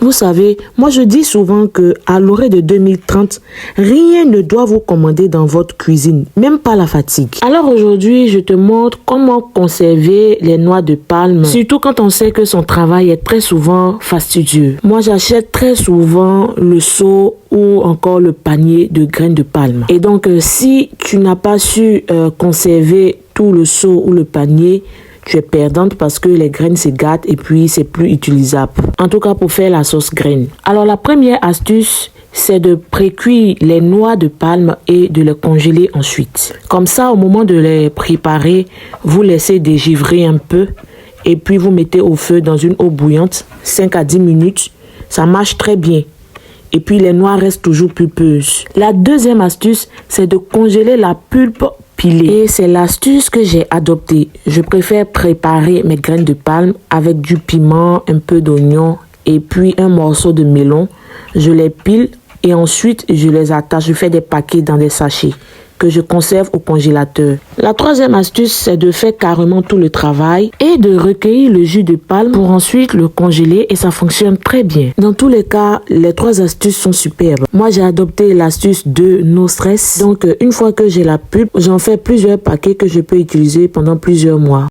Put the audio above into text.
Vous savez, moi je dis souvent que à l'horizon de 2030, rien ne doit vous commander dans votre cuisine, même pas la fatigue. Alors aujourd'hui, je te montre comment conserver les noix de palme, surtout quand on sait que son travail est très souvent fastidieux. Moi j'achète très souvent le seau ou encore le panier de graines de palme. Et donc si tu n'as pas su conserver tout le seau ou le panier, tu es perdante parce que les graines se gâtent et puis c'est plus utilisable. En tout cas pour faire la sauce graine. Alors la première astuce, c'est de pré-cuire les noix de palme et de les congeler ensuite. Comme ça, au moment de les préparer, vous laissez dégivrer un peu et puis vous mettez au feu dans une eau bouillante, 5 à 10 minutes. Ça marche très bien. Et puis les noix restent toujours pulpeuses. La deuxième astuce, c'est de congeler la pulpe pilée. Et c'est l'astuce que j'ai adoptée. Je préfère préparer mes graines de palme avec du piment, un peu d'oignon et puis un morceau de melon. Je les pile et ensuite je les attache. Je fais des paquets dans des sachets que je conserve au congélateur. La troisième astuce, c'est de faire carrément tout le travail et de recueillir le jus de palme pour ensuite le congeler et ça fonctionne très bien. Dans tous les cas, les trois astuces sont superbes. Moi, j'ai adopté l'astuce de no stress. Donc, une fois que j'ai la pulpe, j'en fais plusieurs paquets que je peux utiliser pendant plusieurs mois.